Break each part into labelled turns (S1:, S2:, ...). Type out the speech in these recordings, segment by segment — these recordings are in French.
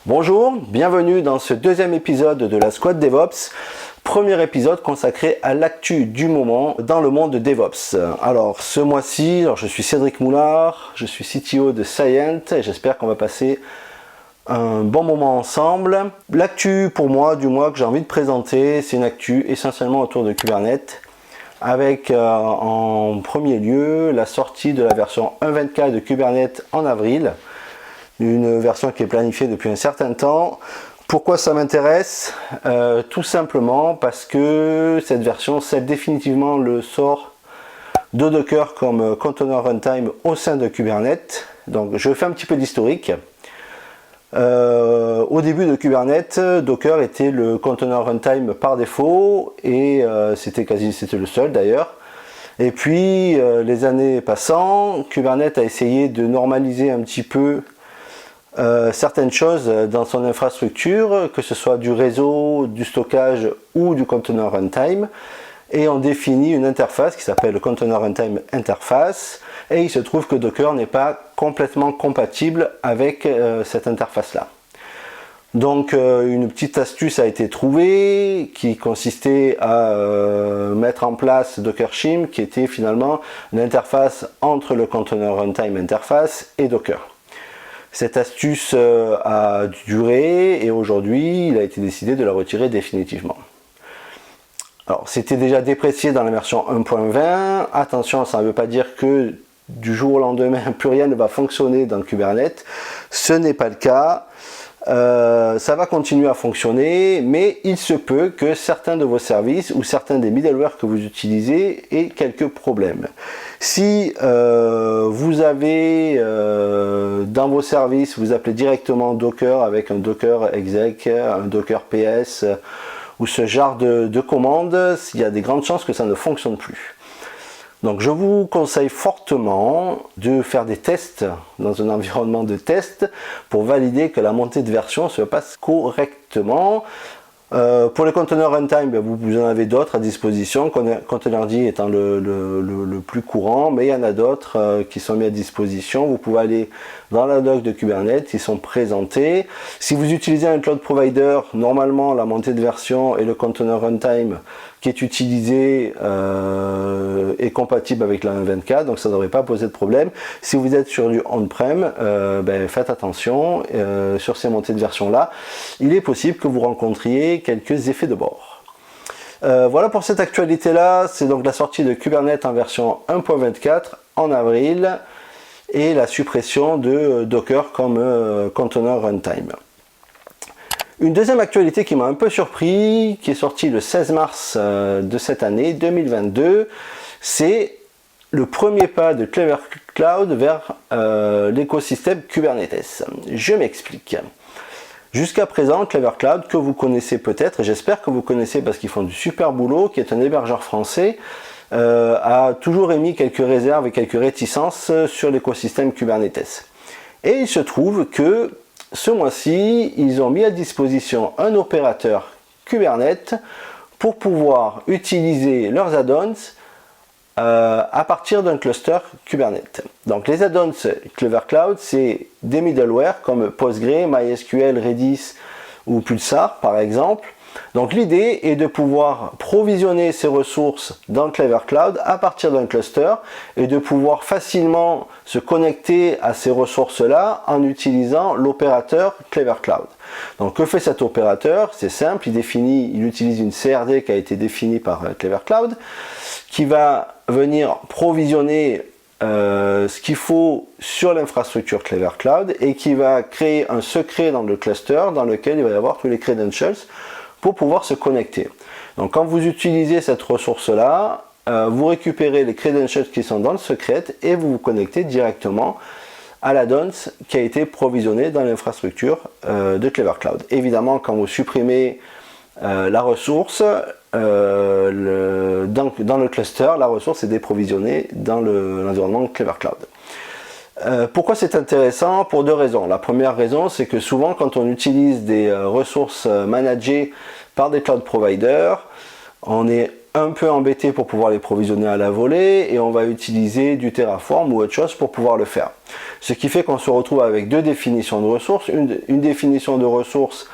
S1: Bonjour, bienvenue dans ce deuxième épisode de la Squad DevOps. Premier épisode consacré à l'actu du moment dans le monde de DevOps. Alors ce mois-ci, je suis Cédric Moulard, je suis CTO de Scient et j'espère qu'on va passer un bon moment ensemble. L'actu pour moi du mois que j'ai envie de présenter, c'est une actu essentiellement autour de Kubernetes avec en premier lieu la sortie de la version 1.24 de Kubernetes en avril. Une version qui est planifiée depuis un certain temps. Pourquoi ça m'intéresse? Tout simplement parce que cette version scelle définitivement le sort de Docker comme container runtime au sein de Kubernetes. Donc je fais un petit peu d'historique. Au début de Kubernetes, Docker était le container runtime par défaut et c'était le seul d'ailleurs. Et puis les années passant, Kubernetes a essayé de normaliser un petit peu certaines choses dans son infrastructure, que ce soit du réseau, du stockage ou du container runtime, et on définit une interface qui s'appelle le Container Runtime Interface, et il se trouve que Docker n'est pas complètement compatible avec cette interface-là. Donc une petite astuce a été trouvée qui consistait à mettre en place Docker Shim, qui était finalement une interface entre le Container Runtime Interface et Docker. Cette astuce a duré et aujourd'hui il a été décidé de la retirer définitivement. Alors c'était déjà déprécié dans la version 1.20, attention, ça ne veut pas dire que du jour au lendemain plus rien ne va fonctionner dans Kubernetes, ce n'est pas le cas. Ça va continuer à fonctionner, mais il se peut que certains de vos services ou certains des middleware que vous utilisez aient quelques problèmes. Si vous avez dans vos services, vous appelez directement Docker avec un Docker exec, un Docker PS ou ce genre de commandes, il y a des grandes chances que ça ne fonctionne plus. Donc je vous conseille fortement de faire des tests dans un environnement de test pour valider que la montée de version se passe correctement. Pour les containers runtime, vous en avez d'autres à disposition, Containerd étant le plus courant, mais il y en a d'autres qui sont mis à disposition. Vous pouvez aller dans la doc de Kubernetes, ils sont présentés. Si vous utilisez un cloud provider, normalement la montée de version et le container runtime qui est utilisé est compatible avec la 1.24, donc ça ne devrait pas poser de problème. Si vous êtes sur du on-prem, faites attention sur ces montées de version là. Il est possible que vous rencontriez quelques effets de bord. Voilà pour cette actualité là, c'est donc la sortie de Kubernetes en version 1.24 en avril et la suppression de Docker comme container runtime. Une deuxième actualité qui m'a un peu surpris, qui est sortie le 16 mars de cette année 2022, c'est le premier pas de Clever Cloud vers l'écosystème Kubernetes. Je m'explique. Jusqu'à présent, Clever Cloud, que vous connaissez peut-être, et j'espère que vous connaissez parce qu'ils font du super boulot, qui est un hébergeur français, a toujours émis quelques réserves et quelques réticences sur l'écosystème Kubernetes. Et il se trouve que ce mois-ci, ils ont mis à disposition un opérateur Kubernetes pour pouvoir utiliser leurs add-ons à partir d'un cluster Kubernetes. Donc les add-ons Clever Cloud, c'est des middleware comme Postgre, MySQL, Redis ou Pulsar par exemple. Donc l'idée est de pouvoir provisionner ces ressources dans Clever Cloud à partir d'un cluster et de pouvoir facilement se connecter à ces ressources-là en utilisant l'opérateur Clever Cloud. Donc que fait cet opérateur? C'est simple, il utilise une CRD qui a été définie par Clever Cloud qui va venir provisionner ce qu'il faut sur l'infrastructure Clever Cloud et qui va créer un secret dans le cluster dans lequel il va y avoir tous les credentials pour pouvoir se connecter. Donc quand vous utilisez cette ressource-là, vous récupérez les credentials qui sont dans le secret et vous vous connectez directement à l'add-ons qui a été provisionné dans l'infrastructure de Clever Cloud. Évidemment, quand vous supprimez la ressource, dans le cluster, la ressource est déprovisionnée dans l'environnement Clever Cloud. Pourquoi c'est intéressant? Pour deux raisons. La première raison, c'est que souvent quand on utilise des ressources managées par des cloud providers, on est un peu embêté pour pouvoir les provisionner à la volée et on va utiliser du Terraform ou autre chose pour pouvoir le faire. Ce qui fait qu'on se retrouve avec deux définitions de ressources, une définition de ressources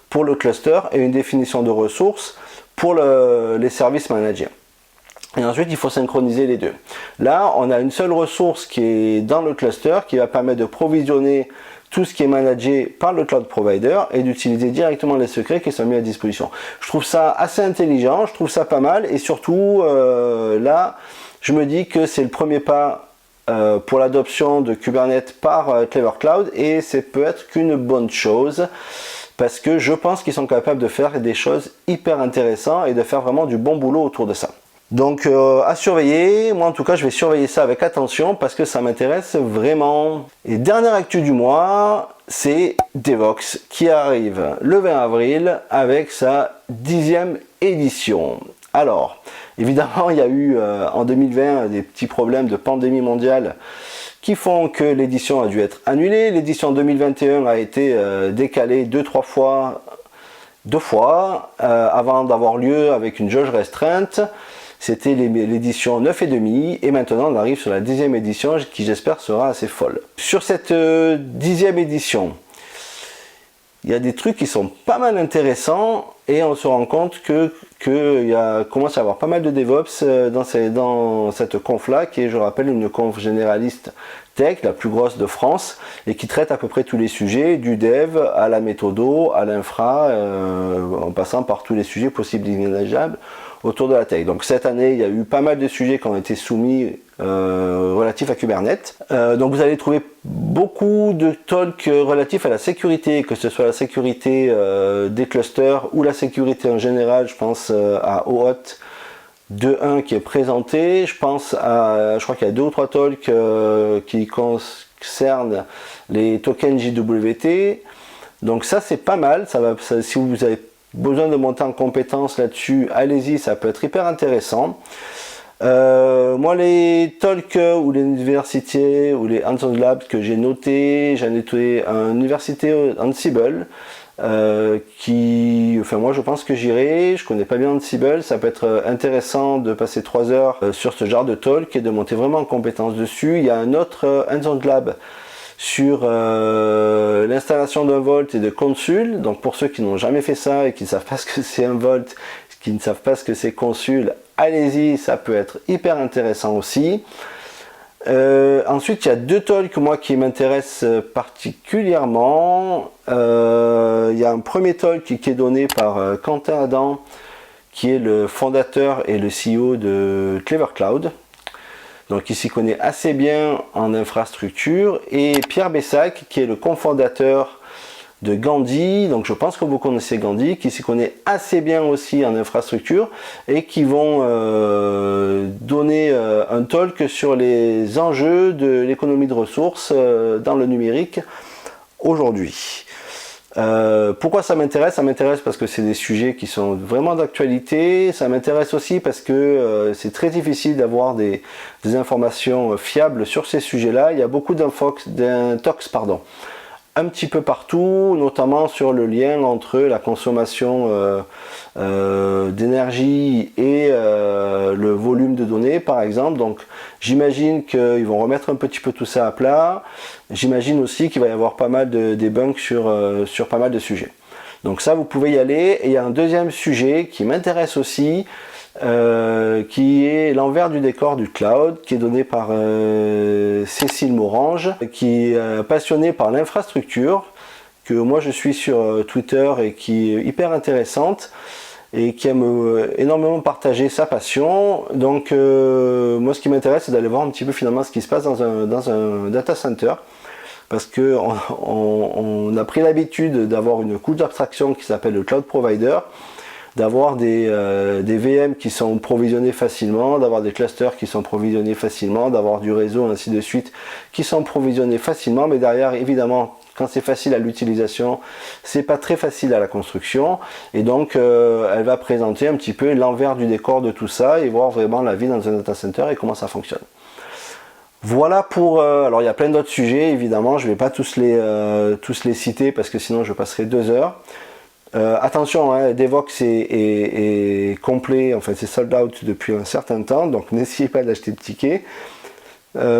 S1: pour le cluster et une définition de ressources pour les services managés. Et ensuite, il faut synchroniser les deux. Là, on a une seule ressource qui est dans le cluster qui va permettre de provisionner tout ce qui est managé par le cloud provider et d'utiliser directement les secrets qui sont mis à disposition. Je trouve ça assez intelligent, je trouve ça pas mal et surtout là, je me dis que c'est le premier pas pour l'adoption de Kubernetes par Clever Cloud et c'est peut-être qu'une bonne chose parce que je pense qu'ils sont capables de faire des choses hyper intéressantes et de faire vraiment du bon boulot autour de ça. Donc à surveiller, moi en tout cas je vais surveiller ça avec attention parce que ça m'intéresse vraiment. Et dernière actu du mois, c'est Devoxx qui arrive le 20 avril avec sa 10e édition. Alors, évidemment il y a eu en 2020 des petits problèmes de pandémie mondiale qui font que l'édition a dû être annulée. L'édition 2021 a été décalée deux fois avant d'avoir lieu avec une jauge restreinte. C'était l'édition 9,5 et maintenant on arrive sur la 10e édition qui j'espère sera assez folle. Sur cette 10e édition, il y a des trucs qui sont pas mal intéressants et on se rend compte qu'il commence à y avoir pas mal de DevOps dans cette conf là qui est, je rappelle, une conf généraliste tech, la plus grosse de France et qui traite à peu près tous les sujets, du dev à la méthodo, à l'infra, en passant par tous les sujets possibles et imaginables autour de la tech. Donc cette année, il y a eu pas mal de sujets qui ont été soumis relatifs à Kubernetes. Donc vous allez trouver beaucoup de talks relatifs à la sécurité, que ce soit la sécurité des clusters ou la sécurité en général. Je pense à OAuth 2.1 qui est présenté. Je crois qu'il y a 2 ou 3 talks qui concernent les tokens JWT. Donc ça c'est pas mal. Si vous avez besoin de monter en compétence là-dessus, allez-y, ça peut être hyper intéressant. Moi, les talks ou les universités ou les hands-on labs que j'ai notés, j'en ai noté une université Ansible moi je pense que j'irai. Je connais pas bien Ansible, ça peut être intéressant de passer 3 heures sur ce genre de talk et de monter vraiment en compétence dessus. Il y a un autre hands-on lab sur l'installation d'un Vault et de Consul. Donc pour ceux qui n'ont jamais fait ça et qui ne savent pas ce que c'est un Vault, qui ne savent pas ce que c'est Consul, allez-y, ça peut être hyper intéressant aussi. Ensuite, il y a 2 talks moi qui m'intéressent particulièrement. Il y a un premier talk qui est donné par Quentin Adam, qui est le fondateur et le CEO de Clever Cloud. Donc il s'y connaît assez bien en infrastructure, et Pierre Bessac qui est le cofondateur de Gandhi, donc je pense que vous connaissez Gandhi, qui s'y connaît assez bien aussi en infrastructure et qui vont donner un talk sur les enjeux de l'économie de ressources dans le numérique aujourd'hui. Pourquoi ça m'intéresse? Ça m'intéresse parce que c'est des sujets qui sont vraiment d'actualité. Ça m'intéresse aussi parce que c'est très difficile d'avoir des informations fiables sur ces sujets-là. Il y a beaucoup d'intox, un petit peu partout, notamment sur le lien entre la consommation d'énergie et le volume de données par exemple. Donc j'imagine qu'ils vont remettre un petit peu tout ça à plat. J'imagine aussi qu'il va y avoir pas mal de debunks sur pas mal de sujets. Donc ça vous pouvez y aller. Et il y a un deuxième sujet qui m'intéresse aussi, qui est l'envers du décor du cloud, qui est donné par Cécile Morange, qui est passionnée par l'infrastructure, que moi je suis sur Twitter et qui est hyper intéressante et qui aime énormément partager sa passion. Donc moi ce qui m'intéresse, c'est d'aller voir un petit peu finalement ce qui se passe dans un data center, parce que on a pris l'habitude d'avoir une couche d'abstraction qui s'appelle le cloud provider, d'avoir des VM qui sont provisionnés facilement, d'avoir des clusters qui sont provisionnés facilement, d'avoir du réseau ainsi de suite qui sont provisionnés facilement, mais derrière évidemment quand c'est facile à l'utilisation, c'est pas très facile à la construction, et donc elle va présenter un petit peu l'envers du décor de tout ça et voir vraiment la vie dans un data center et comment ça fonctionne. Voilà pour... alors il y a plein d'autres sujets évidemment, je ne vais pas tous les citer parce que sinon je passerai 2 heures. Attention, hein, Devoxx est complet, enfin c'est sold out depuis un certain temps, donc n'essayez pas d'acheter de tickets.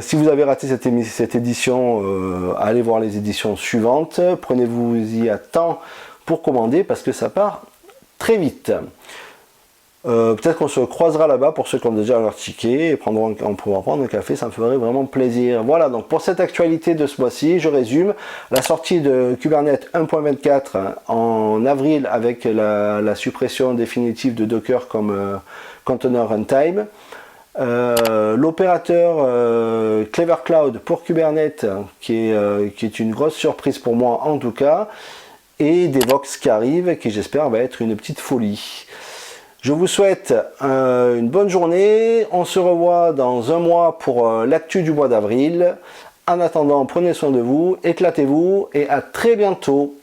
S1: Si vous avez raté cette édition, allez voir les éditions suivantes. Prenez-vous-y à temps pour commander parce que ça part très vite. Peut-être qu'on se croisera là-bas pour ceux qui ont déjà leur ticket et on pourra prendre un café, ça me ferait vraiment plaisir. Voilà, donc pour cette actualité de ce mois-ci, je résume. La sortie de Kubernetes 1.24 en avril avec la suppression définitive de Docker comme container runtime. L'opérateur Clever Cloud pour Kubernetes qui est une grosse surprise pour moi en tout cas, et Devoxx qui arrive, qui j'espère va être une petite folie. Je vous souhaite une bonne journée, on se revoit dans un mois pour l'actu du mois d'avril. En attendant, prenez soin de vous, éclatez-vous et à très bientôt.